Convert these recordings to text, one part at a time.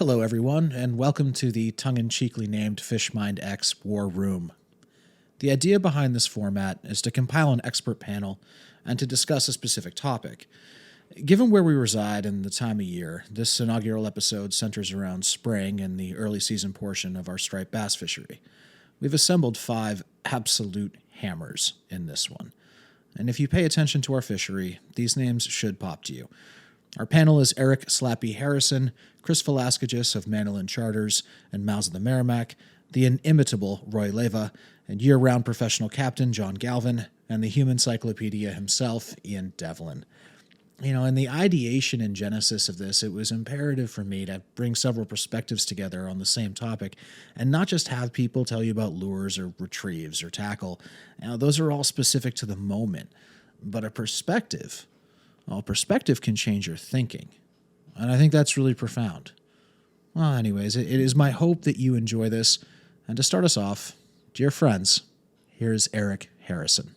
Hello, everyone, and welcome to the tongue-in-cheekly named FMX War Room. The idea behind this format is to compile an expert panel and to discuss a specific topic. Given where we reside and the time of year, this inaugural episode centers around spring and the early season portion of our striped bass fishery. We've assembled 5 absolute hammers in this one. And if you pay attention to our fishery, these names should pop to you. Our panel is Eric Slappy Harrison, Chris Valaskatgis of Mandolin Charters and Mouths of the Merrimack, the inimitable Roy Leyva, and year-round professional captain John Galvin, and the human encyclopedia himself, Ian Devlin. In the ideation and genesis of this, it was imperative for me to bring several perspectives together on the same topic and not just have people tell you about lures or retrieves or tackle. Those are all specific to the moment, but a perspective can change your thinking. And I think that's really profound. Well, anyways, it is my hope that you enjoy this. And to start us off, dear friends, here's Eric Harrison.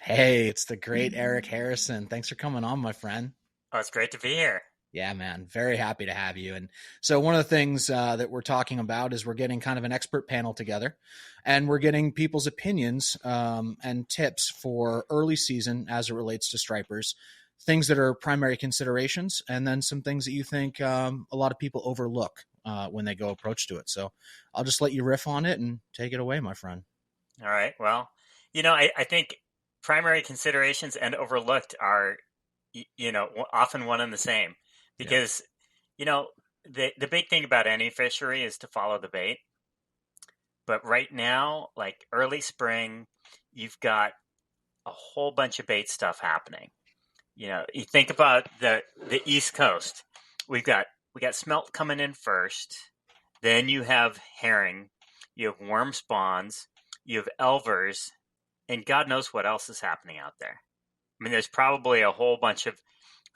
Hey, it's the great Eric Harrison. Thanks for coming on, my friend. Oh, it's great to be here. Yeah, man. Very happy to have you. And so one of the things that we're talking about is we're getting kind of an expert panel together, and we're getting people's opinions and tips for early season as it relates to stripers, things that are primary considerations, and then some things that you think a lot of people overlook when they go approach to it. So I'll just let you riff on it and take it away, my friend. All right. Well, I think primary considerations and overlooked are, often one and the same. Because, the big thing about any fishery is to follow the bait. But right now, like early spring, you've got a whole bunch of bait stuff happening. You think about the East Coast. We got smelt coming in first. Then you have herring. You have worm spawns. You have elvers. And God knows what else is happening out there. I mean, there's probably a whole bunch of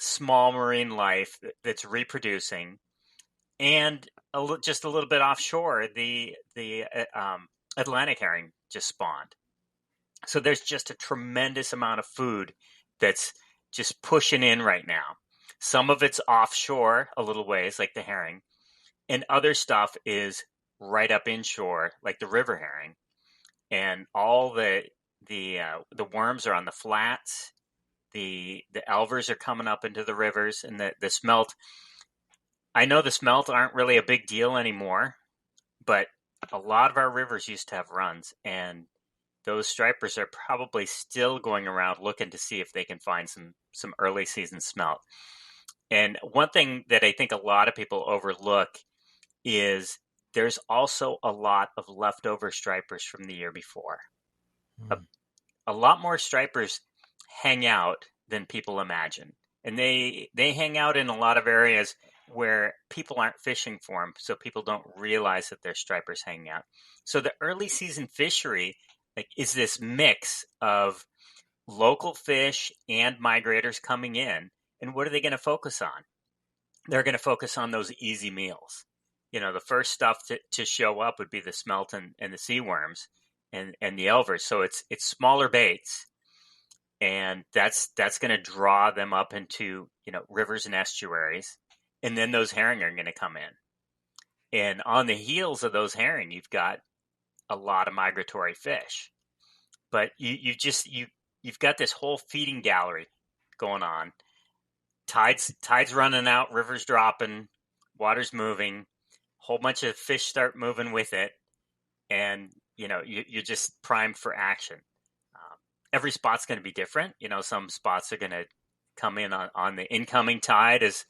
small marine life that's reproducing, and just a little bit offshore, the Atlantic herring just spawned. So there's just a tremendous amount of food that's just pushing in right now. Some of it's offshore a little ways, like the herring, and other stuff is right up inshore, like the river herring, and all the worms are on the flats. The elvers are coming up into the rivers, and the smelt. I know the smelt aren't really a big deal anymore, but a lot of our rivers used to have runs, and those stripers are probably still going around looking to see if they can find some early season smelt. And one thing that I think a lot of people overlook is there's also a lot of leftover stripers from the year before. A lot more stripers hang out than people imagine. And they hang out in a lot of areas where people aren't fishing for them, so people don't realize that there's stripers hanging out. So the early season fishery is this mix of local fish and migrators coming in. And what are they going to focus on? They're going to focus on those easy meals. The first stuff to show up would be the smelt and the sea worms and the elvers. So it's smaller baits. And that's going to draw them up into, rivers and estuaries. And then those herring are going to come in. And on the heels of those herring, you've got a lot of migratory fish. But you've got this whole feeding gallery going on. Tides running out, rivers dropping, water's moving, whole bunch of fish start moving with it. And, you're just primed for action. Every spot's going to be different. Some spots are going to come in on the incoming tide as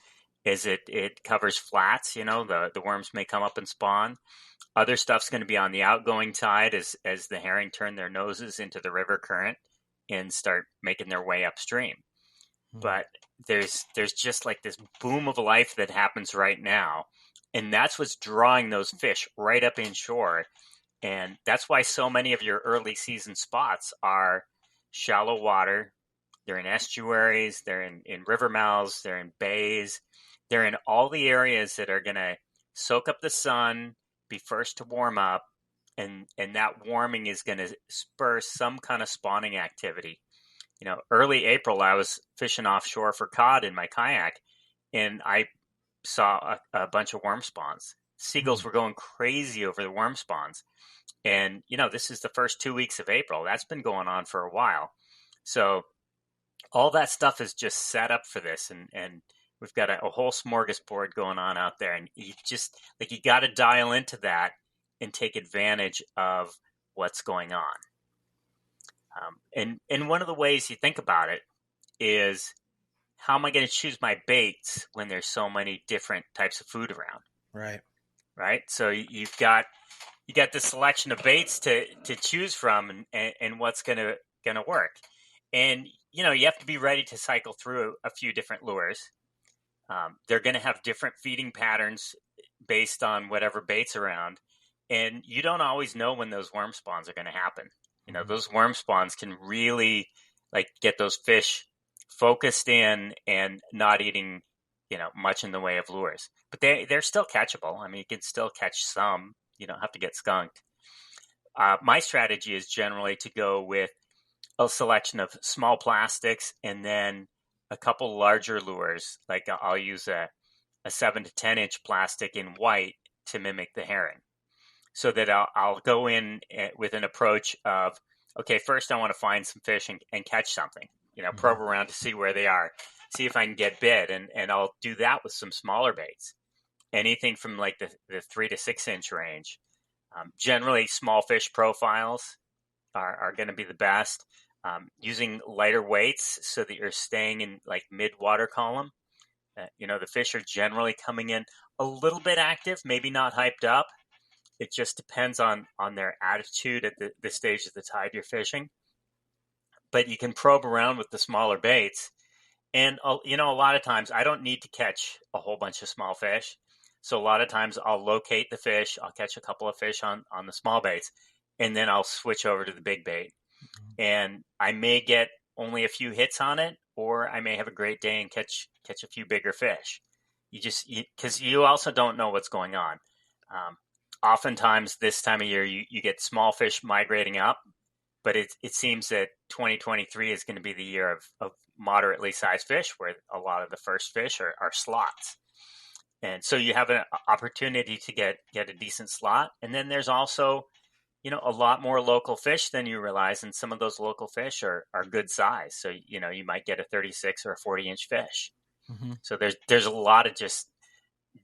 it covers flats. The worms may come up and spawn. Other stuff's going to be on the outgoing tide as the herring turn their noses into the river current and start making their way upstream. But there's just like this boom of life that happens right now. And that's what's drawing those fish right up inshore. And that's why so many of your early season spots are shallow water. They're in estuaries, they're in river mouths, they're in bays, they're in all the areas that are going to soak up the sun, be first to warm up, and that warming is going to spur some kind of spawning activity. Early April, I was fishing offshore for cod in my kayak, and I saw a bunch of worm spawns. Seagulls were going crazy over the worm spawns. And, this is the first 2 weeks of April. That's been going on for a while. So all that stuff is just set up for this. And we've got a whole smorgasbord going on out there. And you got to dial into that and take advantage of what's going on. And one of the ways you think about it is, how am I going to choose my baits when there's so many different types of food around? Right. So you've got this selection of baits to choose from, and what's going to work. And, you have to be ready to cycle through a few different lures. They're going to have different feeding patterns based on whatever bait's around. And you don't always know when those worm spawns are going to happen. Those worm spawns can really get those fish focused in and not eating, much in the way of lures. But they're still catchable. I mean, you can still catch some. You don't have to get skunked. My strategy is generally to go with a selection of small plastics and then a couple larger lures. Like I'll use a 7 to 10 inch plastic in white to mimic the herring. So that I'll go in with an approach of, okay, first I want to find some fish and catch something. Probe around to see where they are, see if I can get bit, and I'll do that with some smaller baits, anything from the 3 to 6 inch range. Generally, small fish profiles are going to be the best. Using lighter weights so that you're staying in mid water column. The fish are generally coming in a little bit active, maybe not hyped up. It just depends on their attitude at the stage of the tide you're fishing. But you can probe around with the smaller baits. And, a lot of times I don't need to catch a whole bunch of small fish. So a lot of times I'll locate the fish. I'll catch a couple of fish on the small baits, and then I'll switch over to the big bait. And I may get only a few hits on it, or I may have a great day and catch a few bigger fish. Because you also don't know what's going on. Oftentimes this time of year, you get small fish migrating up, but it seems that 2023 is going to be the year of moderately sized fish, where a lot of the first fish are slots. And so you have an opportunity to get a decent slot. And then there's also, a lot more local fish than you realize. And some of those local fish are good size. So, you might get a 36 or a 40-inch fish. Mm-hmm. So there's a lot of just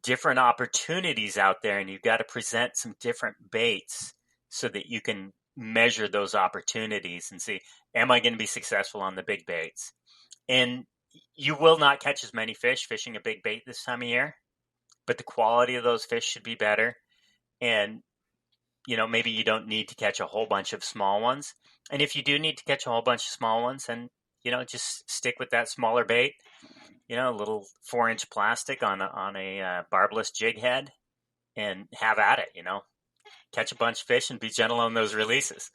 different opportunities out there, and you've got to present some different baits so that you can measure those opportunities and see, am I going to be successful on the big baits? And you will not catch as many fish fishing a big bait this time of year, but the quality of those fish should be better. And, maybe you don't need to catch a whole bunch of small ones. And if you do need to catch a whole bunch of small ones, then, just stick with that smaller bait, a little 4-inch plastic on a barbless jig head, and have at it, catch a bunch of fish and be gentle on those releases.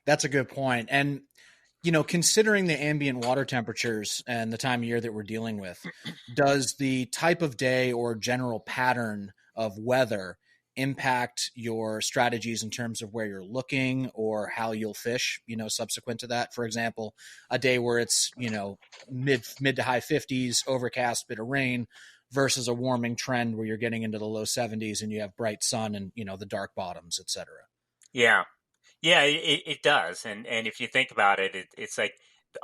That's a good point. And, considering the ambient water temperatures and the time of year that we're dealing with, does the type of day or general pattern of weather impact your strategies in terms of where you're looking or how you'll fish, subsequent to that? For example, a day where it's, mid to high 50s, overcast, bit of rain, versus a warming trend where you're getting into the low 70s and you have bright sun and, the dark bottoms, et cetera. Yeah. Yeah, it does. And if you think about it, it's like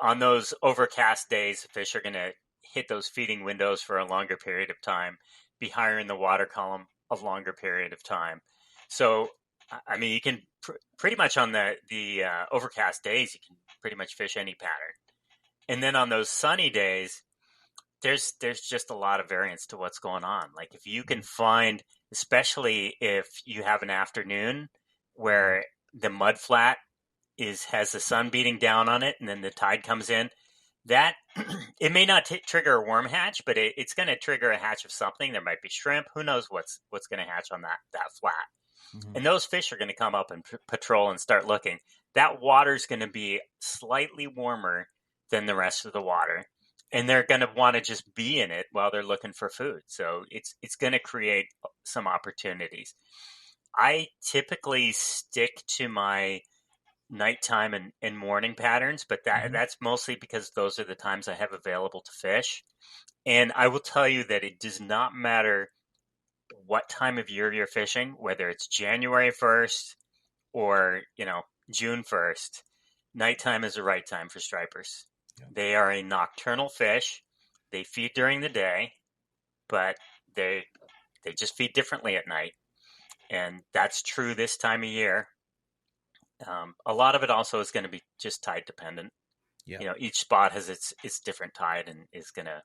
on those overcast days, fish are going to hit those feeding windows for a longer period of time, be higher in the water column a longer period of time. So, I mean, you can pretty much on the overcast days, you can pretty much fish any pattern. And then on those sunny days, there's just a lot of variance to what's going on. Like if you can find, especially if you have an afternoon where the mud flat has the sun beating down on it, and then the tide comes in, that it may not trigger a worm hatch, but it's going to trigger a hatch of something. There might be shrimp. Who knows what's going to hatch on that flat? Mm-hmm. And those fish are going to come up and patrol and start looking. That water's going to be slightly warmer than the rest of the water, and they're going to want to just be in it while they're looking for food. So it's going to create some opportunities. I typically stick to my nighttime and morning patterns, but that's mostly because those are the times I have available to fish. And I will tell you that it does not matter what time of year you're fishing, whether it's January 1st or, June 1st, nighttime is the right time for stripers. Yeah. They are a nocturnal fish. They feed during the day, but they they just feed differently at night. And that's true this time of year. A lot of it also is going to be just tide dependent. Yeah. Each spot has its different tide and is going to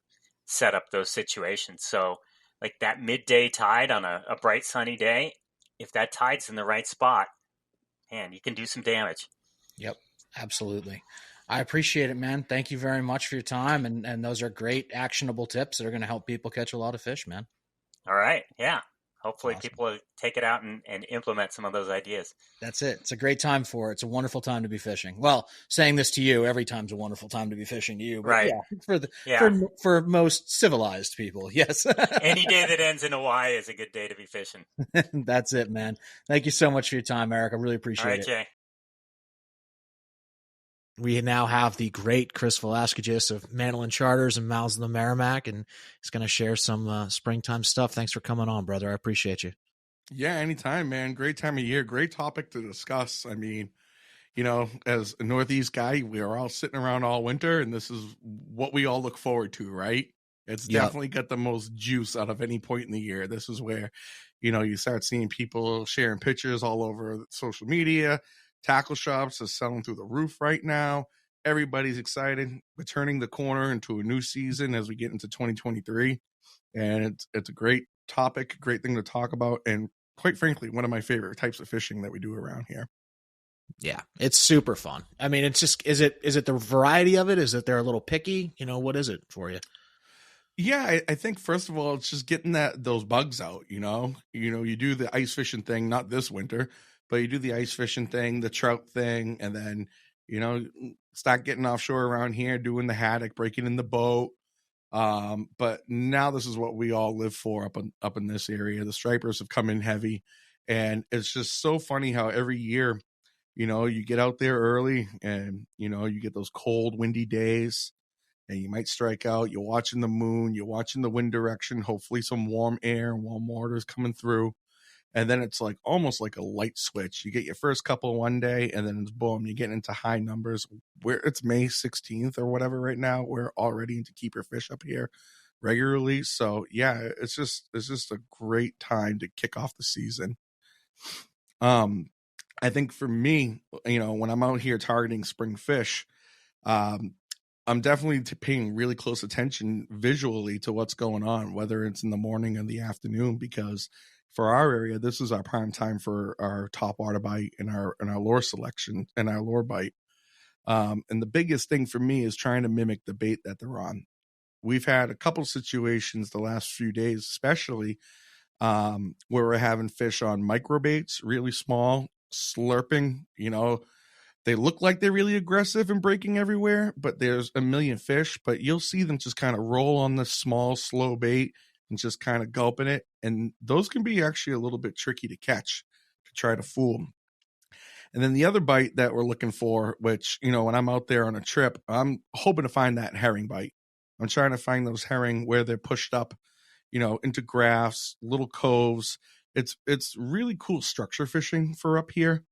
set up those situations. So, like that midday tide on a bright sunny day, if that tide's in the right spot, man, you can do some damage. Yep, absolutely. I appreciate it, man. Thank you very much for your time. And those are great actionable tips that are going to help people catch a lot of fish, man. All right. Yeah. Hopefully Awesome. people will take it out and implement some of those ideas. That's it. It's a great time for it. It's a wonderful time to be fishing. Well, saying this to you, every time's a wonderful time to be fishing to you. But Right. yeah, for most civilized people, yes. Any day that ends in a Y is a good day to be fishing. That's it, man. Thank you so much for your time, Eric. I really appreciate All right, it. Jay. We now have the great Chris Valaskatgis of Mandolin Charters and Mouths of the Merrimack, and he's going to share some springtime stuff. Thanks for coming on, brother. I appreciate you. Yeah, anytime, man. Great time of year. Great topic to discuss. I mean, as a Northeast guy, we are all sitting around all winter, and this is what we all look forward to, right? It's definitely got the most juice out of any point in the year. This is where, you start seeing people sharing pictures all over social media. Tackle shops are selling through the roof right now. Everybody's excited. We're turning the corner into a new season as we get into 2023. And it's a great topic, great thing to talk about. And quite frankly, one of my favorite types of fishing that we do around here. Yeah, it's super fun. I mean, it's just, is it the variety of it? Is it they're a little picky? What is it for you? Yeah, I think first of all, it's just getting those bugs out. You do the ice fishing thing, not this winter, but you do the ice fishing thing, the trout thing, and then start getting offshore around here, doing the haddock, breaking in the boat. But now this is what we all live for up in this area. The stripers have come in heavy, and it's just so funny how every year, you get out there early, and you get those cold, windy days. And you might strike out. You're watching the moon. You're watching the wind direction. Hopefully some warm air and warm water is coming through. And then it's like almost like a light switch. You get your first couple one day, and then it's boom, you get into high numbers. Where it's May 16th or whatever right now, we're already into keep your fish up here regularly. So yeah, it's just a great time to kick off the season. I think for me, when I'm out here targeting spring fish, I'm definitely paying really close attention visually to what's going on, whether it's in the morning or the afternoon, because for our area, this is our prime time for our top water bite and our lure selection and our lure bite. And the biggest thing for me is trying to mimic the bait that they're on. We've had a couple situations the last few days, especially where we're having fish on micro baits, really small, slurping, they look like they're really aggressive and breaking everywhere, but there's a million fish, but you'll see them just kind of roll on this small, slow bait and just kind of gulping it. And those can be actually a little bit tricky to catch, to try to fool them. And then the other bite that we're looking for, which, when I'm out there on a trip, I'm hoping to find that herring bite. I'm trying to find those herring where they're pushed up, into grass, little coves. It's really cool structure fishing for up here.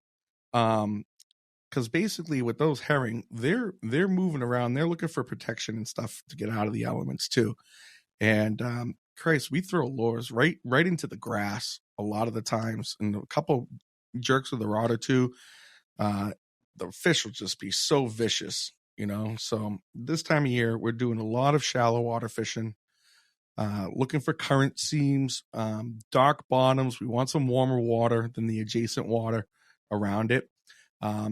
Because basically with those herring, they're moving around. They're looking for protection and stuff to get out of the elements too. And Christ, we throw lures right into the grass a lot of the times, and a couple jerks with a rod or two. The fish will just be so vicious, So this time of year, we're doing a lot of shallow water fishing, looking for current seams, dark bottoms. We want some warmer water than the adjacent water around it.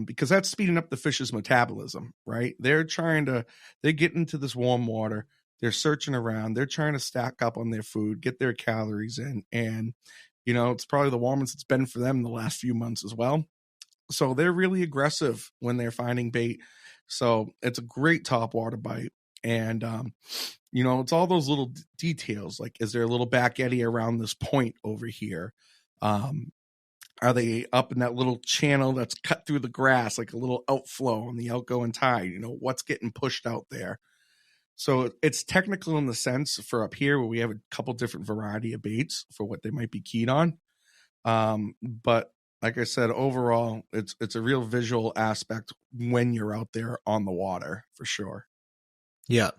Because that's speeding up the fish's metabolism, right? They're getting into this warm water. They're searching around. They're trying to stack up on their food, get their calories in. And, it's probably the warmest it's been for them the last few months as well. So they're really aggressive when they're finding bait. So it's a great top water bite. And, it's all those little details. Like, is there a little back eddy around this point over here? Are they up in that little channel that's cut through the grass, like a little outflow on the outgoing tide? What's getting pushed out there? So it's technical in the sense for up here where we have a couple different variety of baits for what they might be keyed on. But like I said, overall, it's a real visual aspect when you're out there on the water for sure. Yeah.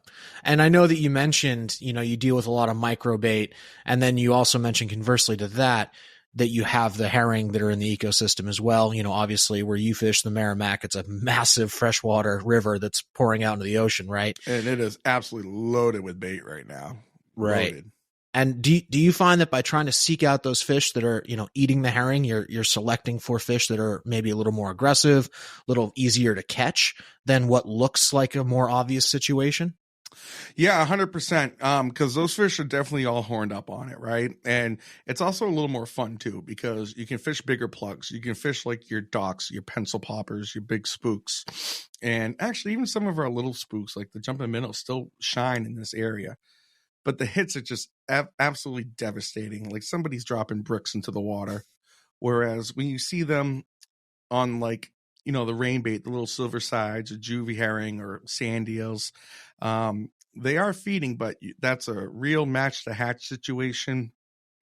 And I know that you mentioned, you deal with a lot of micro bait. And then you also mentioned conversely to that you have the herring that are in the ecosystem as well. Obviously where you fish the Merrimack, it's a massive freshwater river that's pouring out into the ocean, right? And it is absolutely loaded with bait right now. Right. Loaded. And do you find that by trying to seek out those fish that are, eating the herring, you're selecting for fish that are maybe a little more aggressive, a little easier to catch than what looks like a more obvious situation? Yeah, 100%. Because those fish are definitely all horned up on it, right? And it's also a little more fun too, because you can fish bigger plugs. You can fish like your docks, your pencil poppers, your big spooks. And actually, even some of our little spooks, like the jumping minnows, still shine in this area. But the hits are just absolutely devastating. Like somebody's dropping bricks into the water. Whereas when you see them on like, the rain bait, the little silver sides or juvie herring or sand eels, they are feeding, but that's a real match to hatch situation.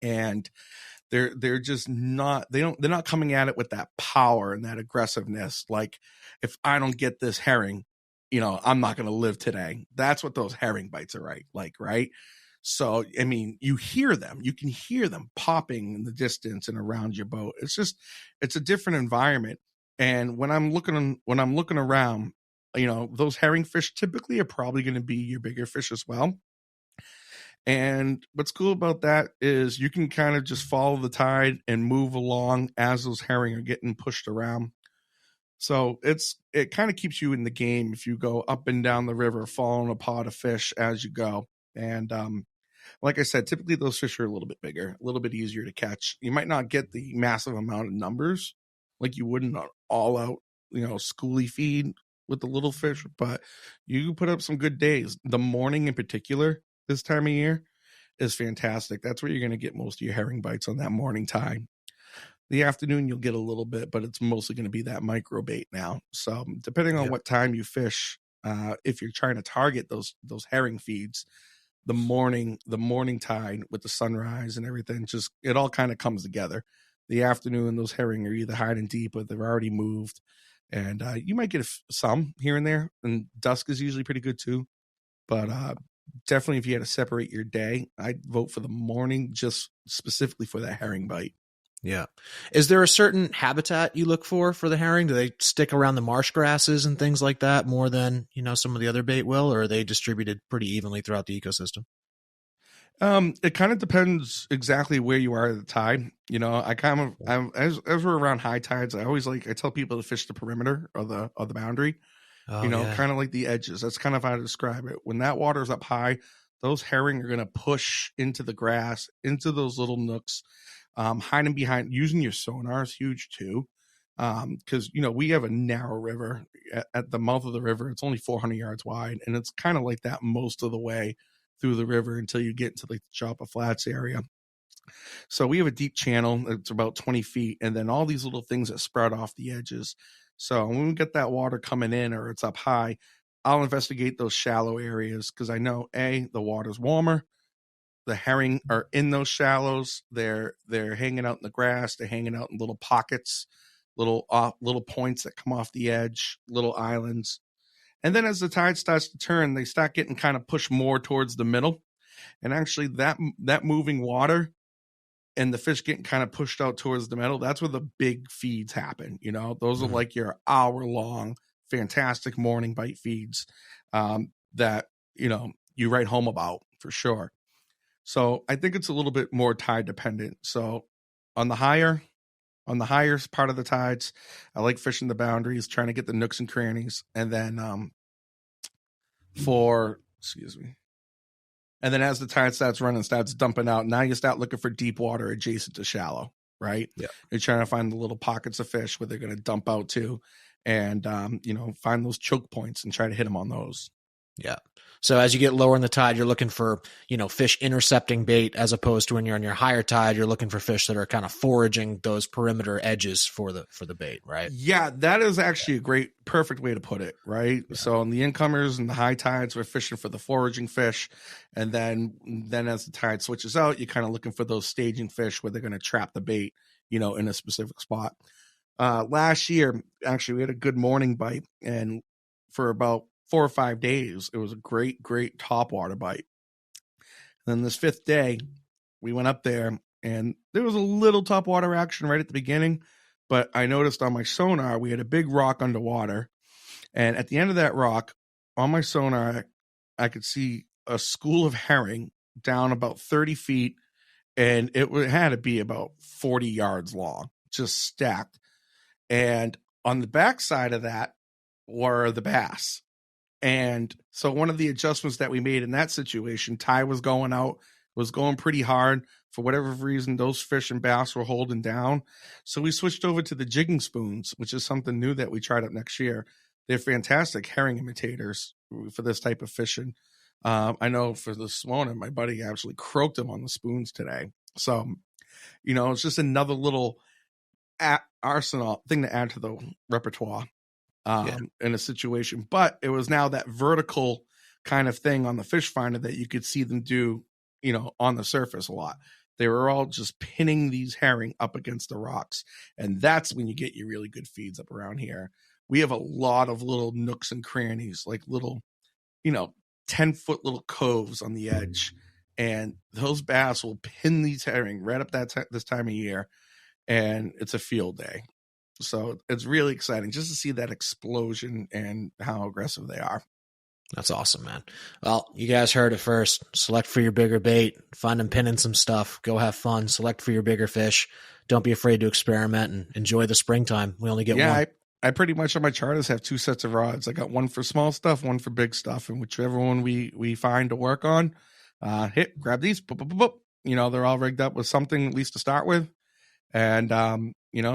And they're just not, they're not coming at it with that power and that aggressiveness. Like if I don't get this herring, I'm not going to live today. That's what those herring bites are right? So, I mean, you can hear them popping in the distance and around your boat. It's a different environment. And when I'm looking around, those herring fish typically are probably going to be your bigger fish as well. And what's cool about that is you can kind of just follow the tide and move along as those herring are getting pushed around. So it kind of keeps you in the game if you go up and down the river, following a pod of fish as you go. And like I said, typically those fish are a little bit bigger, a little bit easier to catch. You might not get the massive amount of numbers like you would in an all out, schoolie feed with the little fish, but you put up some good days. The morning in particular, this time of year, is fantastic. That's where you're going to get most of your herring bites on that morning time. The afternoon, you'll get a little bit, but it's mostly going to be that micro bait now. So depending on what time you fish, if you're trying to target those herring feeds, the morning tide with the sunrise and everything, just it all kind of comes together. The afternoon, those herring are either hiding deep or they've already moved, and you might get some here and there. And dusk is usually pretty good too, but definitely if you had to separate your day, I'd vote for the morning, just specifically for that herring bite. Yeah. Is there a certain habitat you look for the herring? Do they stick around the marsh grasses and things like that more than, some of the other bait will, or are they distributed pretty evenly throughout the ecosystem? It kind of depends exactly where you are at the tide. As we're around high tides, I tell people to fish the perimeter of the boundary, kind of like the edges. That's kind of how to describe it. When that water's up high, those herring are going to push into the grass, into those little nooks. Hiding behind, using your sonar is huge too. Because we have a narrow river at the mouth of the river. It's only 400 yards wide, and it's kind of like that most of the way through the river until you get into like the Chopper Flats area. So we have a deep channel that's about 20 feet, and then all these little things that sprout off the edges. So when we get that water coming in or it's up high, I'll investigate those shallow areas because I know the water's warmer. The herring are in those shallows. They're hanging out in the grass. They're hanging out in little pockets, little points that come off the edge, little islands. And then as the tide starts to turn, they start getting kind of pushed more towards the middle. And actually that moving water and the fish getting kind of pushed out towards the middle, that's where the big feeds happen. Those are like your hour-long, fantastic morning bite feeds that, you write home about for sure. So I think it's a little bit more tide dependent. So on the higher part of the tides, I like fishing the boundaries, trying to get the nooks and crannies. And then and then as the tide starts running, starts dumping out, now you start looking for deep water adjacent to shallow, right? Yeah. You're trying to find the little pockets of fish where they're going to dump out to, and find those choke points and try to hit them on those. Yeah. So as you get lower in the tide, you're looking for, fish intercepting bait, as opposed to when you're on your higher tide, you're looking for fish that are kind of foraging those perimeter edges for the bait, right? Yeah, that is actually a perfect way to put it, right? Yeah. So on the incomers and the high tides, we're fishing for the foraging fish. And then as the tide switches out, you're kind of looking for those staging fish where they're going to trap the bait, in a specific spot. Last year, actually, we had a good morning bite, and for about 4 or 5 days, it was a great, great topwater bite. And then this 5th day, we went up there, and there was a little topwater action right at the beginning, but I noticed on my sonar, we had a big rock underwater, and at the end of that rock, on my sonar, I could see a school of herring down about 30 feet, and it had to be about 40 yards long, just stacked. And on the backside of that were the bass. And so one of the adjustments that we made in that situation, tide was going out, was going pretty hard. For whatever reason, those fish and bass were holding down. So we switched over to the jigging spoons, which is something new that we tried out next year. They're fantastic herring imitators for this type of fishing. I know for this morning, my buddy actually croaked them on the spoons today. So, it's just another little arsenal thing to add to the repertoire in a situation. But it was now that vertical kind of thing on the fish finder that you could see them do, on the surface a lot. They were all just pinning these herring up against the rocks. And that's when you get your really good feeds up around here. We have a lot of little nooks and crannies, like little, 10-foot little coves on the edge. And those bass will pin these herring right up this time of year. And it's a field day. So it's really exciting just to see that explosion and how aggressive they are. That's awesome, man. Well, you guys heard it first. Select for your bigger bait. Find them pinning some stuff. Go have fun. Select for your bigger fish. Don't be afraid to experiment and enjoy the springtime. We only get one. I pretty much on my charters have 2 sets of rods. I got one for small stuff, one for big stuff, and whichever one we find to work on, grab these. Boop, boop, boop, boop. They're all rigged up with something at least to start with. And,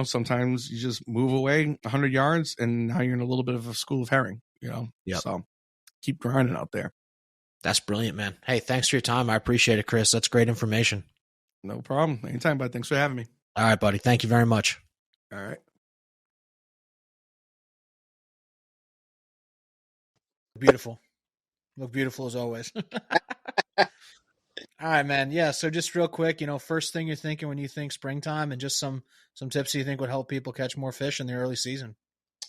sometimes you just move away 100 yards and now you're in a little bit of a school of herring, So keep grinding out there. That's brilliant, man. Hey, thanks for your time. I appreciate it, Chris. That's great information. No problem. Anytime, bud. Thanks for having me. All right, buddy. Thank you very much. All right. Beautiful. Look beautiful as always. All right, man. Yeah. So just real quick, first thing you're thinking when you think springtime, and just some tips you think would help people catch more fish in the early season.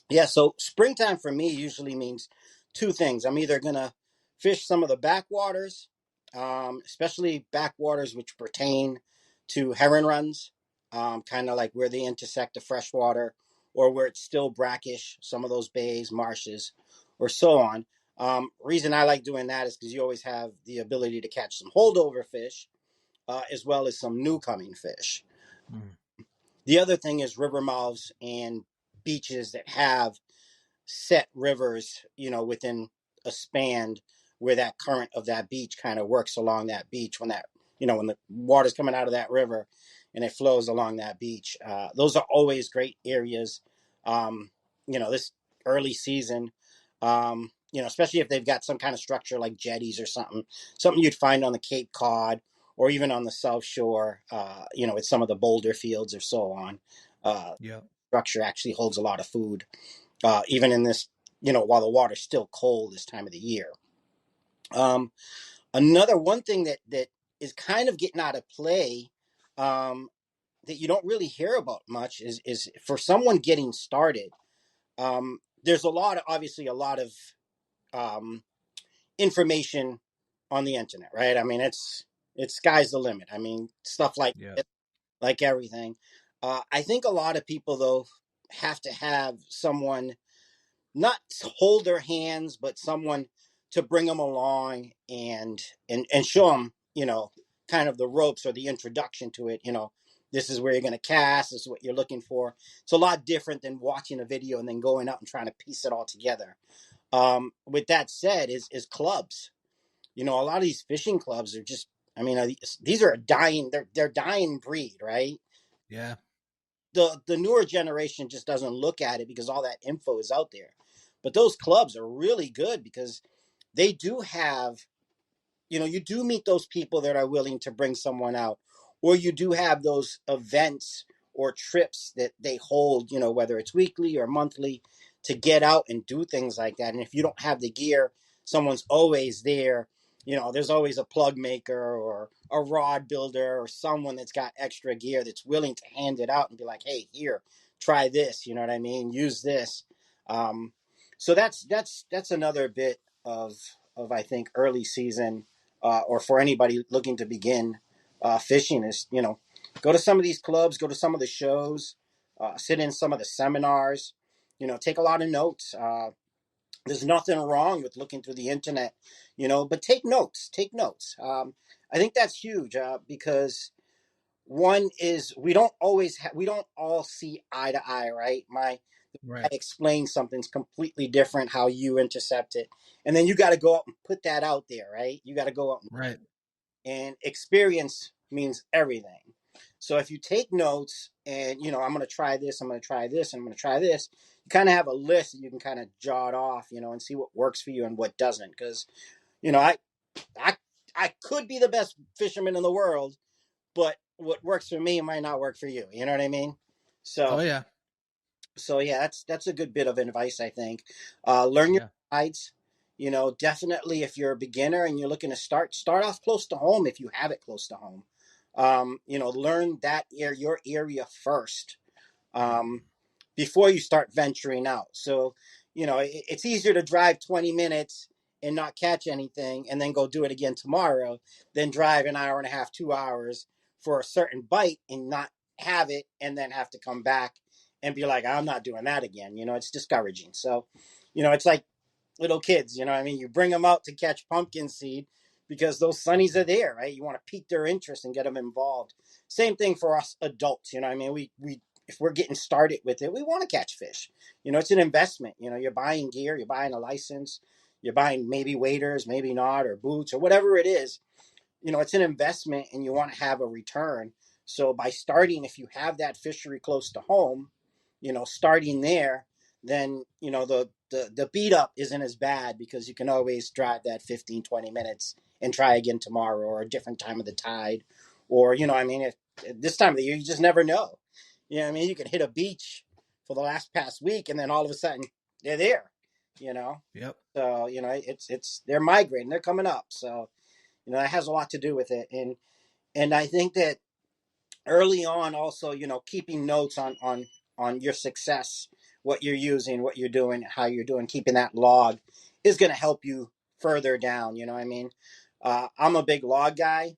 Yeah. So springtime for me usually means 2 things. I'm either going to fish some of the backwaters, especially backwaters which pertain to herring runs, kind of like where they intersect the freshwater or where it's still brackish, some of those bays, marshes, or so on. Reason I like doing that is because you always have the ability to catch some holdover fish, as well as some new coming fish. Mm. The other thing is river mouths and beaches that have set rivers, within a span where that current of that beach kind of works along that beach when when the water's coming out of that river and it flows along that beach. Those are always great areas, this early season, especially if they've got some kind of structure like jetties or something you'd find on the Cape Cod or even on the South Shore, with some of the boulder fields or so on. Structure actually holds a lot of food, even in this, while the water's still cold this time of the year. Another one thing that is kind of getting out of play, that you don't really hear about much is for someone getting started. There's obviously a lot of information on the internet, right? I mean, it's sky's the limit. I mean, stuff like everything. I think a lot of people though have to have someone not hold their hands, but someone to bring them along and show them, kind of the ropes or the introduction to it. This is where you're going to cast. This is what you're looking for. It's a lot different than watching a video and then going out and trying to piece it all together. With that said, is clubs. A lot of these fishing clubs are just, these are they're dying breed, right? Yeah. The newer generation just doesn't look at it because all that info is out there. But those clubs are really good because they do have, you do meet those people that are willing to bring someone out, or you do have those events or trips that they hold, whether it's weekly or monthly, to get out and do things like that. And if you don't have the gear, someone's always there. There's always a plug maker or a rod builder or someone that's got extra gear that's willing to hand it out and be like, hey, here, try this. You know what I mean? Use this. So that's another bit of I think early season, or for anybody looking to begin fishing, is go to some of these clubs, go to some of the shows, sit in some of the seminars, take a lot of notes. There's nothing wrong with looking through the internet, but take notes. Take notes. I think that's huge, because one is we don't all see eye to eye, right? I Right. explain something's completely different how you intercept it, and then you got to go out and put that out there, right? You got to go out Right. and experience means everything. So if you take notes and I'm going to try this, I'm going to try this, I'm going to try this, you kind of have a list that you can kind of jot off, and see what works for you and what doesn't. Because I I I could be the best fisherman in the world, but what works for me might not work for you. You know what I mean? Oh So yeah. yeah, that's a good bit of advice, I think. Learn your Yeah. guides. Definitely if you're a beginner and you're looking to start off close to home if you have it close to home. Learn your area first, um, before you start venturing out. So, it's easier to drive 20 minutes and not catch anything and then go do it again tomorrow than drive an hour and a half, 2 hours for a certain bite and not have it and then have to come back and be like, I'm not doing that again. It's discouraging. So, it's like little kids, I mean, you bring them out to catch pumpkin seed because those sunnies are there, right? You want to pique their interest and get them involved. Same thing for us adults, I mean, we if we're getting started with it, we want to catch fish. It's an investment. You're buying gear, you're buying a license, you're buying maybe waders, maybe not, or boots or whatever it is. It's an investment and you want to have a return. So by starting, if you have that fishery close to home, starting there, then, the beat up isn't as bad because you can always drive that 15, 20 minutes and try again tomorrow or a different time of the tide. Or, I mean, if this time of the year, you just never know. I mean, you could hit a beach for the past week and then all of a sudden they're there, you know? Yep. So, they're migrating, they're coming up. So, that has a lot to do with it. And I think that early on also, keeping notes on your success, what you're using, what you're doing, how you're doing, keeping that log is going to help you further down. You know what I mean? I'm a big log guy.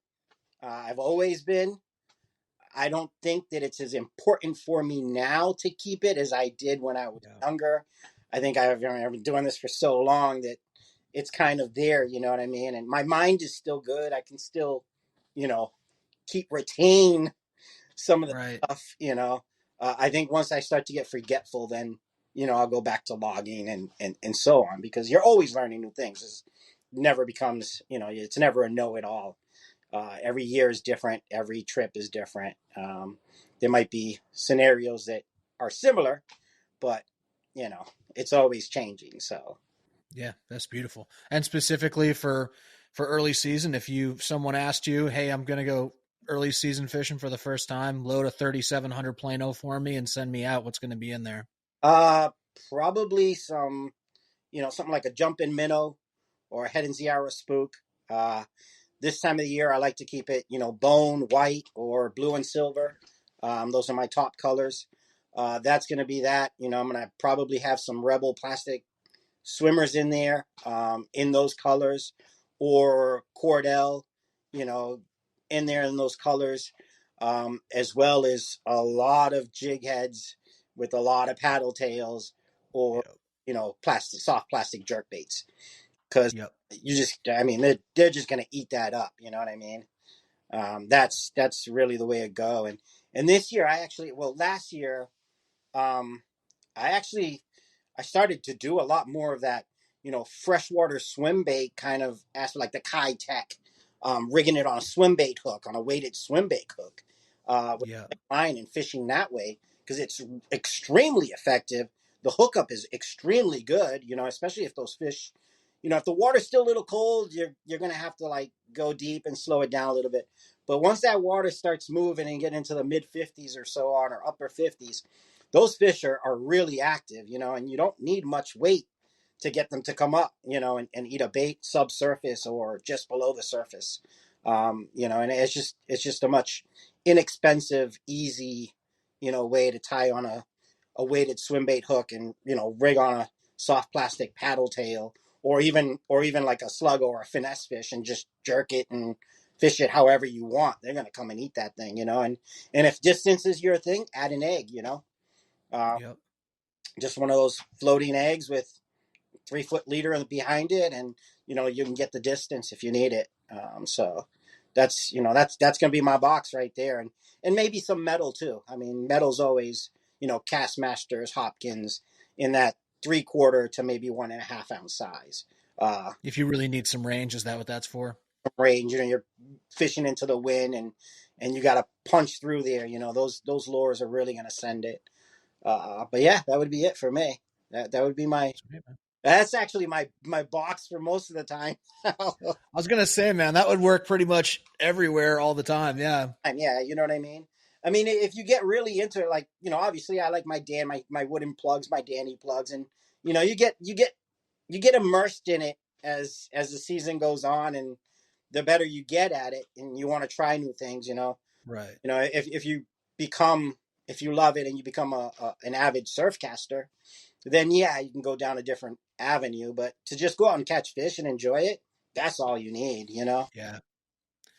I've always been. I don't think that it's as important for me now to keep it as I did when I was Yeah. younger. I think I've been doing this for so long that it's kind of there, you know what I mean? And my mind is still good. I can still, you know, retain some of the Right. stuff, I think once I start to get forgetful, then, I'll go back to logging and so on, because you're always learning new things. It's never becomes, it's never a know-it-all. Every year is different. Every trip is different. There might be scenarios that are similar, but, it's always changing. So, Yeah, that's beautiful. And specifically for early season, if someone asked you, "Hey, I'm going to go early season fishing for the first time, load a 3700 Plano for me and send me out, what's going to be in there?" uh, probably some, something like a jumping minnow or a head and Ziara spook. This time of the year, I like to keep it, bone, white, or blue and silver. Those are my top colors. That's going to be that. I'm going to probably have some Rebel plastic swimmers in there, in those colors, or Cordell, you know, in there in those colors, as well as a lot of jig heads with a lot of paddle tails, or, Yep. soft plastic jerk baits. Because Yep. I mean, they're just going to eat that up. You know what I mean? That's really the way to go. And this year, last year, um, I actually I started to do a lot more of that, freshwater swim bait kind of aspect, like the Kai Tech, rigging it on a swim bait hook, on a weighted swim bait hook, with Yeah. a line and fishing that way because it's extremely effective. The hookup is extremely good, especially if those fish, if the water's still a little cold, you're gonna have to like go deep and slow it down a little bit. But once that water starts moving and get into the mid 50s or so on, or upper 50s, those fish are really active, and you don't need much weight to get them to come up, and eat a bait subsurface or just below the surface. And it's just a much inexpensive, easy, way to tie on a weighted swim bait hook and, rig on a soft plastic paddle tail, or even like a slug or a finesse fish, and just jerk it and fish it however you want. They're gonna come and eat that thing, and if distance is your thing, add an egg, uh, Yep. just one of those floating eggs with 3 foot leader behind it, and you can get the distance if you need it. So that's gonna be my box right there, and maybe some metal too. I mean, metal's always, Castmasters, Hopkins, in that 3/4 to maybe 1.5 ounce size. If you really need some range, is that what that's for? Range, you're fishing into the wind, and you got to punch through there. Those lures are really gonna send it. But yeah, that would be it for me. That would be my. Sweet, man. That's actually my box for most of the time. I was gonna say, man, that would work pretty much everywhere all the time. Yeah. Yeah, you know what I mean. I mean, if you get really into it, like, obviously I like my wooden plugs, my Danny plugs, and you get immersed in it as the season goes on, and the better you get at it, and you want to try new things. Right. If you love it and you become an avid surf caster, then yeah, you can go down a different avenue. But to just go out and catch fish and enjoy it, that's all you need. Yeah.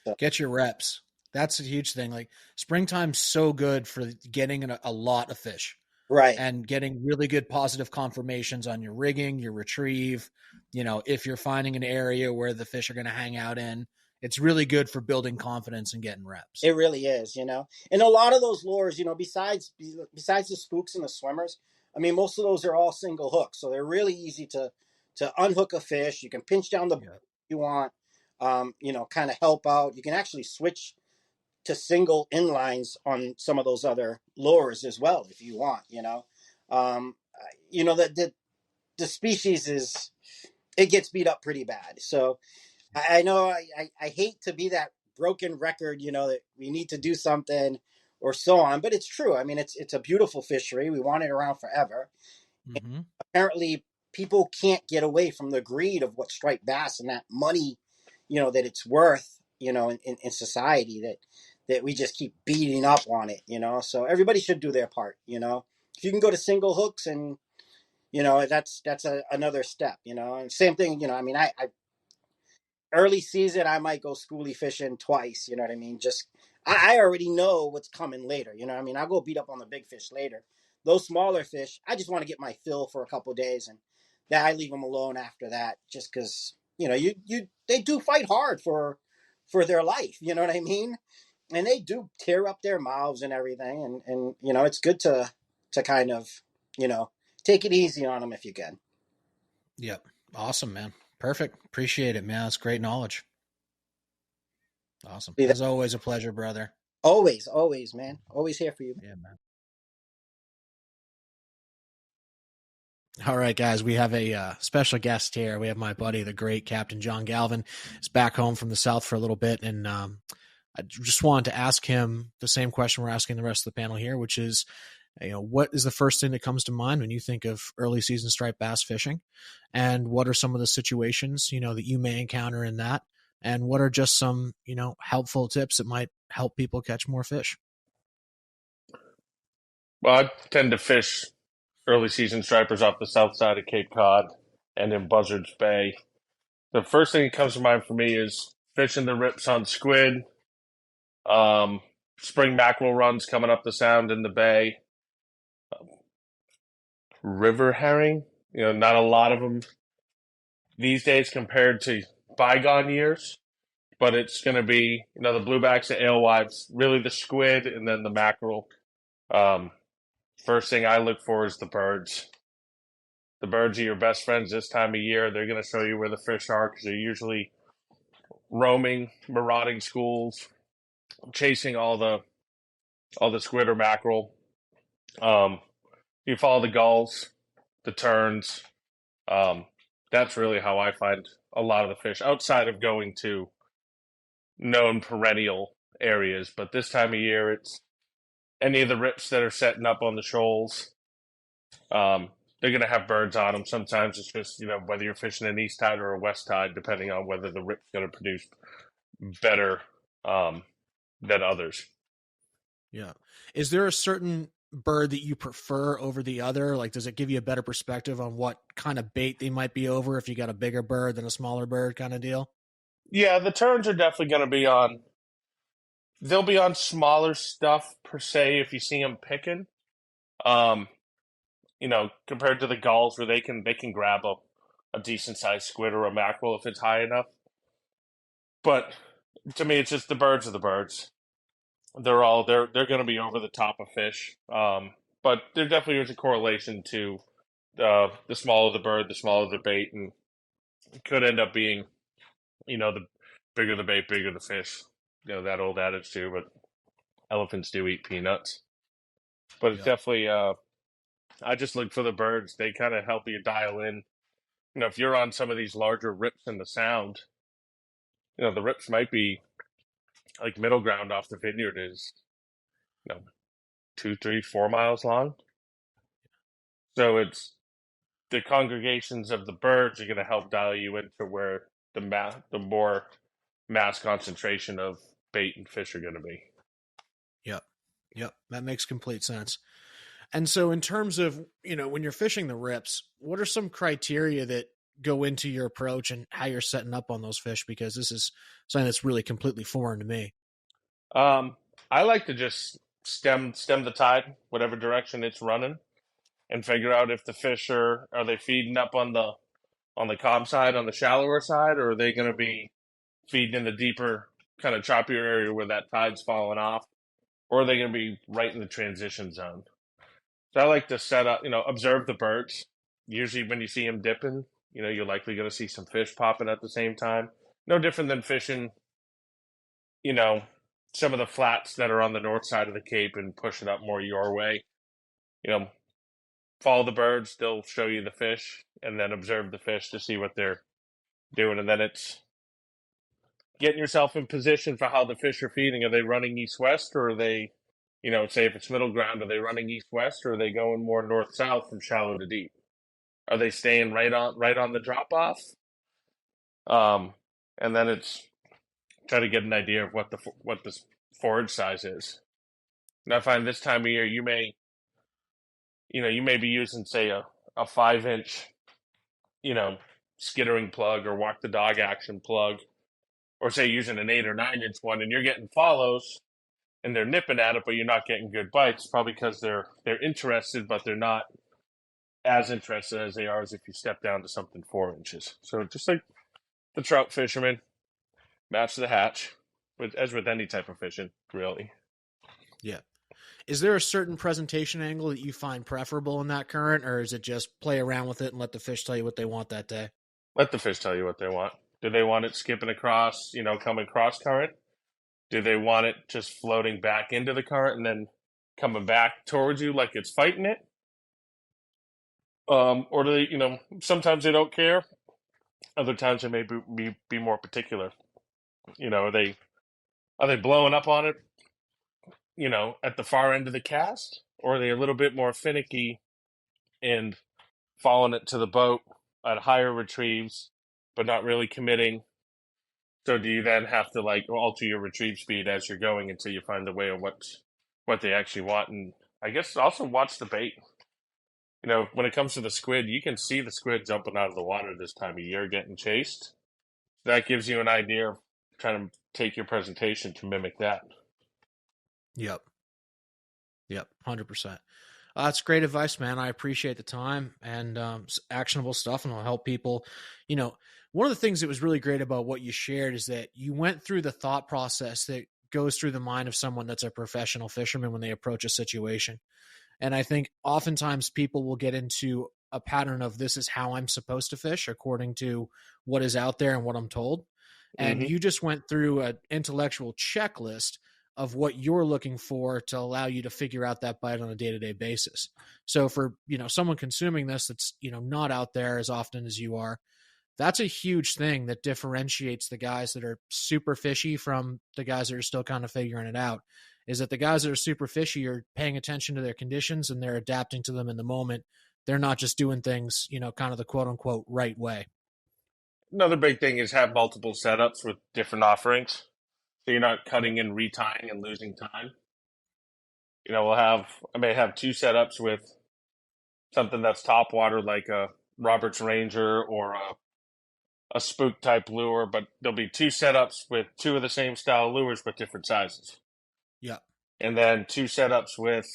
So, Get your reps. That's a huge thing. Like springtime's so good for getting a lot of fish right. and getting really good positive confirmations on your rigging, your retrieve. If you're finding an area where the fish are going to hang out in, it's really good for building confidence and getting reps. It really is, And a lot of those lures, besides the spooks and the swimmers, I mean, most of those are all single hooks, so they're really easy to unhook a fish. You can pinch down the Yeah. you want, kind of help out. You can actually switch to single inlines on some of those other lures as well if you want. Um, the species it gets beat up pretty bad. So I know I hate to be that broken record, that we need to do something or so on, but it's true. I mean, it's a beautiful fishery. We want it around forever. Mm-hmm. Apparently, people can't get away from the greed of what striped bass and that money, that it's worth, in society, that we just keep beating up on it, So everybody should do their part, If you can go to single hooks, and that's another step, And same thing, I mean, I early season, I might go schoolie fishing twice. You know what I mean? Just I already know what's coming later. You know what I mean? I'll go beat up on the big fish later. Those smaller fish, I just want to get my fill for a couple of days, and then I leave them alone after that. Just because they do fight hard for their life. You know what I mean? And they do tear up their mouths and everything. And it's good to kind of take it easy on them if you can. Yep. Awesome, man. Perfect. Appreciate it, man. That's great knowledge. Awesome. As always, a pleasure, brother. Always, man. Always here for you. Yeah, man. All right, guys, we have a special guest here. We have my buddy, the great Captain John Galvin. He's back home from the South for a little bit, and I just wanted to ask him the same question we're asking the rest of the panel here, which is, what is the first thing that comes to mind when you think of early season striped bass fishing? And what are some of the situations, that you may encounter in that? And what are just some, helpful tips that might help people catch more fish? Well, I tend to fish early season stripers off the south side of Cape Cod and in Buzzards Bay. The first thing that comes to mind for me is fishing the rips on squid, spring mackerel runs coming up the sound in the bay, river herring. Not a lot of them these days compared to bygone years, but it's going to be, the bluebacks, the alewives, really the squid, and then the mackerel. First thing I look for is the birds. The birds are your best friends this time of year. They're going to show you where the fish are because they're usually roaming, marauding schools, chasing all the squid or mackerel. You follow the gulls, the terns, that's really how I find a lot of the fish outside of going to known perennial areas. But this time of year, it's any of the rips that are setting up on the shoals. They're going to have birds on them. Sometimes it's just, whether you're fishing an east tide or a west tide, depending on whether the rip's going to produce better than others. Yeah. Is there a certain bird that you prefer over the other? Like, does it give you a better perspective on what kind of bait they might be over if you got a bigger bird than a smaller bird kind of deal? Yeah, the terns are definitely going to be on. They'll be on smaller stuff per se if you see them picking. Compared to the gulls where they can grab a decent sized squid or a mackerel if it's high enough. But to me, it's just the birds are the birds. They're going to be over the top of fish. But there definitely is a correlation to the smaller the bird, the smaller the bait, and it could end up being, the bigger the bait, bigger the fish. That old adage too. But elephants do eat peanuts. But it's definitely. I just look for the birds. They kind of help you dial in. If you're on some of these larger rips in the sound, the rips might be like middle ground off the vineyard is, 2, 3, 4 miles long. So it's the congregations of the birds are going to help dial you into where the more mass concentration of bait and fish are going to be. Yep. That makes complete sense. And so in terms of, when you're fishing the rips, what are some criteria that go into your approach and how you're setting up on those fish? Because this is something that's really completely foreign to me. I like to just stem the tide, whatever direction it's running, and figure out if the fish are they feeding up on the calm side, on the shallower side, or are they going to be feeding in the deeper, kind of choppier area where that tide's falling off, or are they going to be right in the transition zone? So I like to set up, observe the birds. Usually when you see them dipping, you're likely going to see some fish popping at the same time. No different than fishing, some of the flats that are on the north side of the Cape and push it up more your way. Follow the birds, they'll show you the fish, and then observe the fish to see what they're doing. And then it's getting yourself in position for how the fish are feeding. Are they running east-west, or are they, say if it's middle ground, are they running east-west, or are they going more north-south from shallow to deep? Are they staying right on the drop-off? And then it's try to get an idea of what the forage size is. And I find this time of year you may be using, say, a 5-inch, skittering plug or walk the dog action plug, or say using an 8 or 9-inch one, and you're getting follows and they're nipping at it, but you're not getting good bites, probably because they're interested, but they're not as interested as they are as if you step down to something 4 inches. So just like the trout fisherman, match the hatch, but as with any type of fishing, really. Yeah. Is there a certain presentation angle that you find preferable in that current, or is it just play around with it and let the fish tell you what they want that day? Let the fish tell you what they want. Do they want it skipping across, coming cross current? Do they want it just floating back into the current and then coming back towards you like it's fighting it? Or do they, sometimes they don't care. Other times they may be more particular. Are they blowing up on it, at the far end of the cast? Or are they a little bit more finicky and following it to the boat at higher retrieves, but not really committing? So do you then have to alter your retrieve speed as you're going until you find the way of what they actually want? And I guess also watch the bait. When it comes to the squid, you can see the squid jumping out of the water this time of year getting chased. That gives you an idea of trying to take your presentation to mimic that. Yep. 100%. That's great advice, man. I appreciate the time and actionable stuff, and it'll help people. One of the things that was really great about what you shared is that you went through the thought process that goes through the mind of someone that's a professional fisherman when they approach a situation. And I think oftentimes people will get into a pattern of this is how I'm supposed to fish according to what is out there and what I'm told. And you just went through an intellectual checklist of what you're looking for to allow you to figure out that bite on a day-to-day basis. So for, someone consuming this that's, not out there as often as you are, That's a huge thing that differentiates the guys that are super fishy from the guys that are still kind of figuring it out, is that the guys that are super fishy are paying attention to their conditions and they're adapting to them in the moment. They're not just doing things, kind of the quote unquote right way. Another big thing is have multiple setups with different offerings. So you're not cutting and retying and losing time. I may have two setups with something that's top water, like a Roberts Ranger or a spook type lure, but there'll be two setups with two of the same style lures but different sizes. Yeah. And then two setups with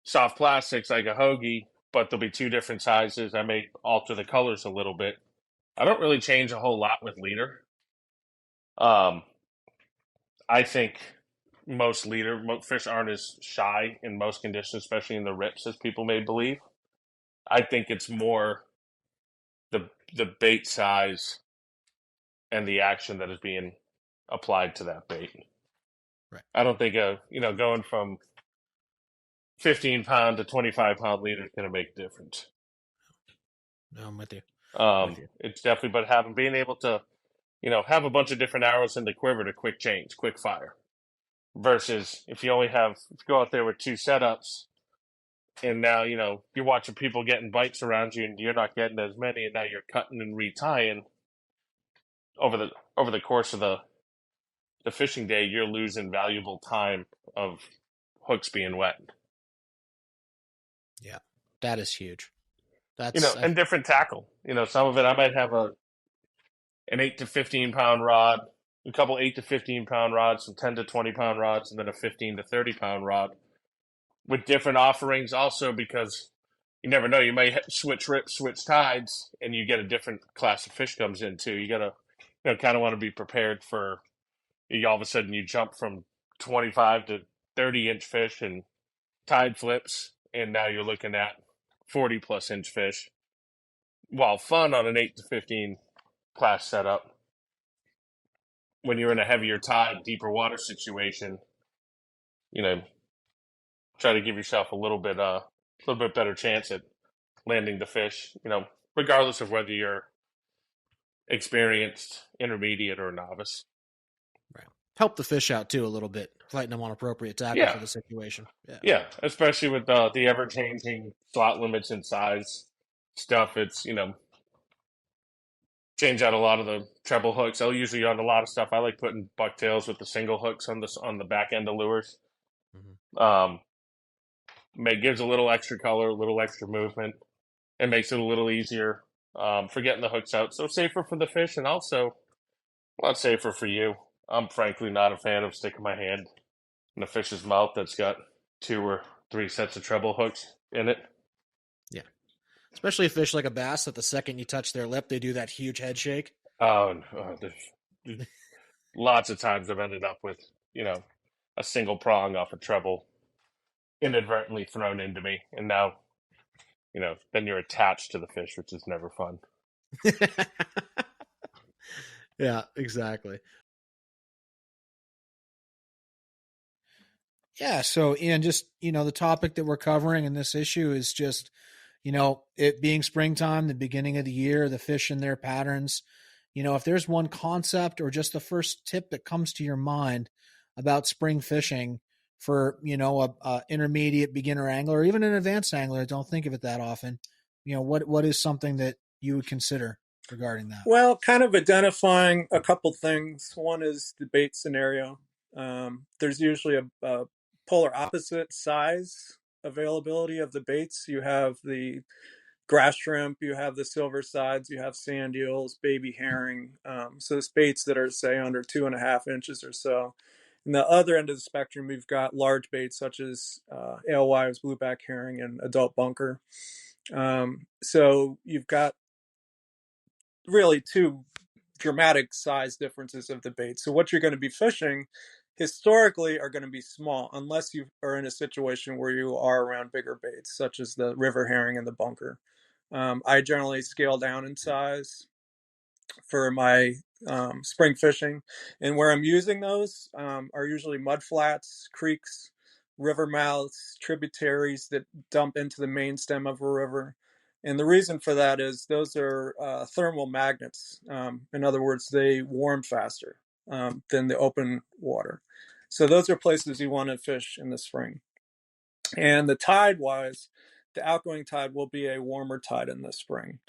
soft plastics like a hoagie, but there'll be two different sizes. I may alter the colors a little bit. I don't really change a whole lot with leader. I think most fish aren't as shy in most conditions, especially in the rips, as people may believe. I think it's more the bait size and the action that is being applied to that bait. Right. I don't think going from 15-pound to 25-pound leader is going to make a difference. No, I'm with you. It's definitely about being able to, have a bunch of different arrows in the quiver to quick change, quick fire. Versus if you go out there with two setups, and now you're watching people getting bites around you, and you're not getting as many, and now you're cutting and retying over the course of the fishing day. You're losing valuable time of hooks being wet. Yeah, that is huge. And different tackle. Some of it I might have an 8 to 15-pound rod, a couple 8 to 15-pound rods, some 10 to 20-pound rods, and then a 15 to 30-pound rod with different offerings. Also, because you never know, you might switch rips, switch tides, and you get a different class of fish comes in too. You gotta, kind of want to be prepared for. All of a sudden, you jump from 25 to 30-inch fish and tide flips, and now you're looking at 40+ inch fish. While fun on an 8 to 15 class setup, when you're in a heavier tide, deeper water situation, try to give yourself a little bit better chance at landing the fish, regardless of whether you're experienced, intermediate, or novice. Right. Help the fish out too a little bit, lighten them on appropriate tackle for the situation. Yeah, especially with the ever-changing slot limits and size stuff. It's, change out a lot of the treble hooks. I'll usually on a lot of stuff. I like putting bucktails with the single hooks on the back end of lures. Mm-hmm. Gives a little extra color, a little extra movement, and makes it a little easier for getting the hooks out. So safer for the fish, and also a lot safer for you. I'm frankly not a fan of sticking my hand in a fish's mouth that's got 2 or 3 sets of treble hooks in it. Yeah. Especially a fish like a bass that the second you touch their lip, they do that huge head shake. Oh, there's lots of times I've ended up with, a single prong off a treble inadvertently thrown into me. And now, then you're attached to the fish, which is never fun. Yeah, exactly. Yeah, so Ian, just, the topic that we're covering in this issue is just, it being springtime, the beginning of the year, the fish and their patterns. If there's one concept or just the first tip that comes to your mind about spring fishing for, a intermediate beginner angler or even an advanced angler, don't think of it that often. What is something that you would consider regarding that? Well, kind of identifying a couple things. One is the bait scenario. There's usually a polar opposite size availability of the baits. You have the grass shrimp, you have the silver sides, you have sand eels, baby herring. So it's baits that are, say, under 2.5 inches or so. And the other end of the spectrum, we've got large baits such as alewives, blueback herring, and adult bunker. So you've got really 2 dramatic size differences of the bait. So what you're going to be fishing historically are going to be small, unless you are in a situation where you are around bigger baits, such as the river herring and the bunker. I generally scale down in size for my spring fishing, and where I'm using those are usually mud flats, creeks, river mouths, tributaries that dump into the main stem of a river. And the reason for that is those are thermal magnets. In other words, they warm faster than the open water. So those are places you want to fish in the spring. And the tide-wise, the outgoing tide will be a warmer tide in the spring.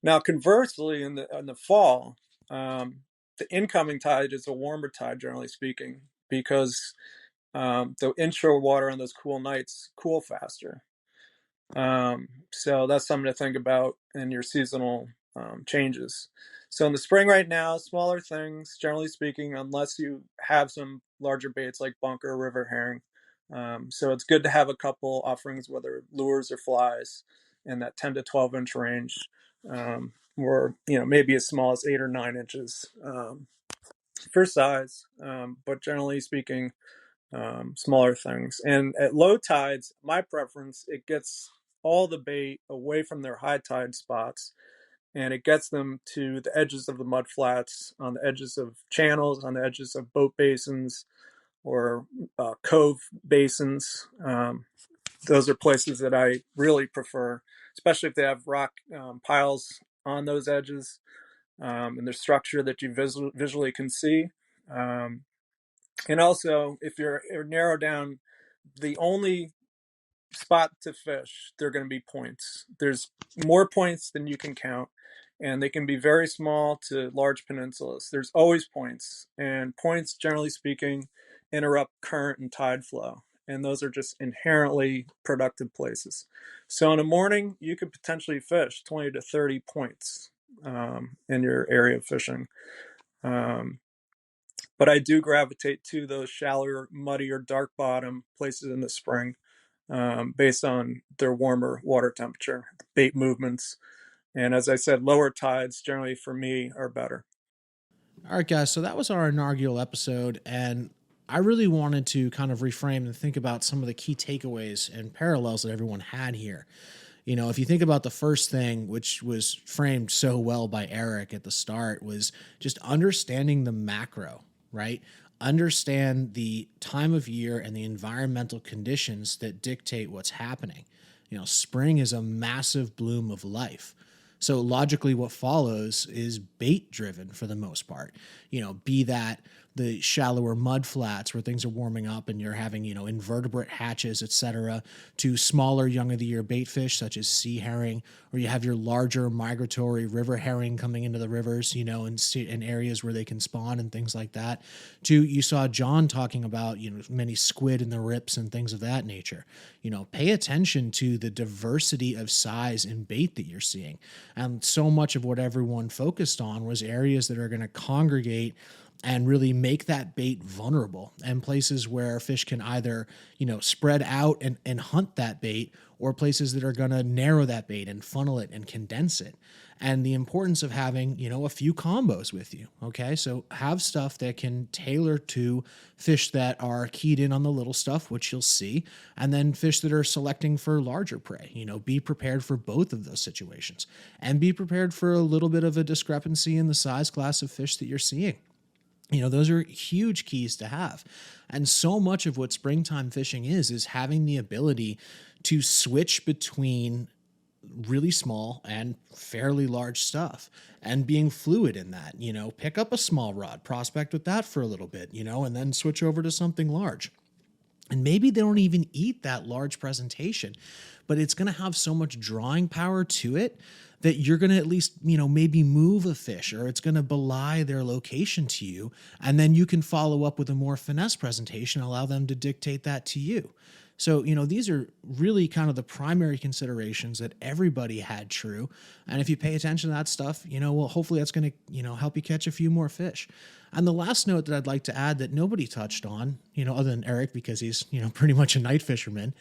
Now, conversely, in the fall, the incoming tide is a warmer tide, generally speaking, because the inshore water on those cool nights cool faster. So that's something to think about in your seasonal changes. So in the spring right now, smaller things, generally speaking, unless you have some larger baits like bunker or river herring. So it's good to have a couple offerings, whether lures or flies, in that 10 to 12 inch range, or maybe as small as 8 or 9 inches for size. But generally speaking, smaller things. And at low tides, my preference, it gets all the bait away from their high tide spots, and it gets them to the edges of the mud flats, on the edges of channels, on the edges of boat basins or cove basins. Those are places that I really prefer, especially if they have rock piles on those edges, and the structure that you visually can see. And also, if you're narrow down, the only spot to fish, they're going to be points. There's more points than you can count, and they can be very small to large peninsulas. There's always points, and points, generally speaking, interrupt current and tide flow, and those are just inherently productive places. So in a morning, you could potentially fish 20 to 30 points in your area of fishing. But I do gravitate to those shallower, muddier, dark bottom places in the spring, based on their warmer water temperature, bait movements. And as I said, lower tides generally for me are better. All right, guys. So that was our inaugural episode. And I really wanted to kind of reframe and think about some of the key takeaways and parallels that everyone had here. If you think about the first thing, which was framed so well by Eric at the start, was just understanding the macro, right? Understand the time of year and the environmental conditions that dictate what's happening. Spring is a massive bloom of life. So logically what follows is bait driven for the most part, be that the shallower mud flats where things are warming up and you're having, invertebrate hatches, etc., to smaller young of the year bait fish such as sea herring, or you have your larger migratory river herring coming into the rivers, in areas where they can spawn and things like that, to you saw John talking about, many squid in the rips and things of that nature. Pay attention to the diversity of size and bait that you're seeing. And so much of what everyone focused on was areas that are going to congregate and really make that bait vulnerable, and places where fish can either, spread out and hunt that bait, or places that are going to narrow that bait and funnel it and condense it. And the importance of having, a few combos with you. Okay. So have stuff that can tailor to fish that are keyed in on the little stuff, which you'll see, and then fish that are selecting for larger prey. Be prepared for both of those situations, and be prepared for a little bit of a discrepancy in the size class of fish that you're seeing. Those are huge keys to have. And so much of what springtime fishing is having the ability to switch between really small and fairly large stuff and being fluid in that. Pick up a small rod, prospect with that for a little bit, and then switch over to something large. And maybe they don't even eat that large presentation, but it's going to have so much drawing power to it that you're going to at least, maybe move a fish, or it's going to belie their location to you. And then you can follow up with a more finesse presentation, allow them to dictate that to you. So, these are really kind of the primary considerations that everybody had true. And if you pay attention to that stuff, hopefully that's going to, help you catch a few more fish. And the last note that I'd like to add that nobody touched on, other than Eric, because he's, pretty much a night fisherman,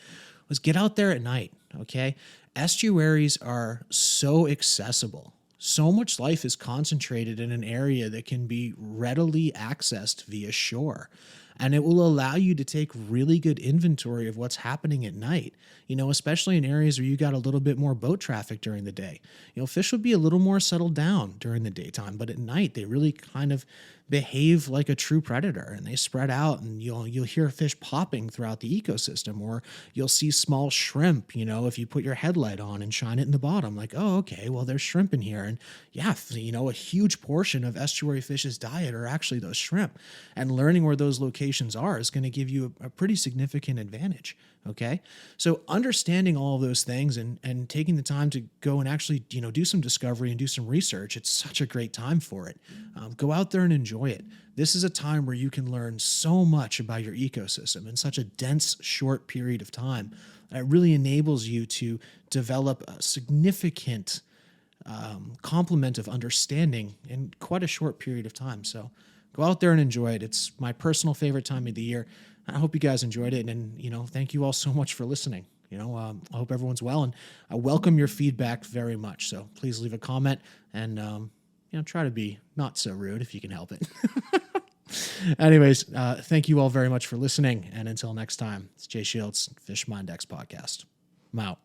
was get out there at night. Okay. Estuaries are so accessible. So much life is concentrated in an area that can be readily accessed via shore. And it will allow you to take really good inventory of what's happening at night, especially in areas where you got a little bit more boat traffic during the day. Fish would be a little more settled down during the daytime, but at night they really kind of behave like a true predator, and they spread out, and you'll hear fish popping throughout the ecosystem, or you'll see small shrimp, if you put your headlight on and shine it in the bottom, like, oh, okay, well, there's shrimp in here. And yeah, a huge portion of estuary fish's diet are actually those shrimp, and learning where those locations are is going to give you a pretty significant advantage. Okay. So understanding all of those things and taking the time to go and actually, do some discovery and do some research, it's such a great time for it. Go out there and enjoy it. This is a time where you can learn so much about your ecosystem in such a dense, short period of time. It really enables you to develop a significant complement of understanding in quite a short period of time. So go out there and enjoy it. It's my personal favorite time of the year. I hope you guys enjoyed it. And, thank you all so much for listening. I hope everyone's well, and I welcome your feedback very much. So please leave a comment and, try to be not so rude if you can help it. Anyways, thank you all very much for listening. And until next time, it's Jay Shields, Fish Mind X Podcast. I'm out.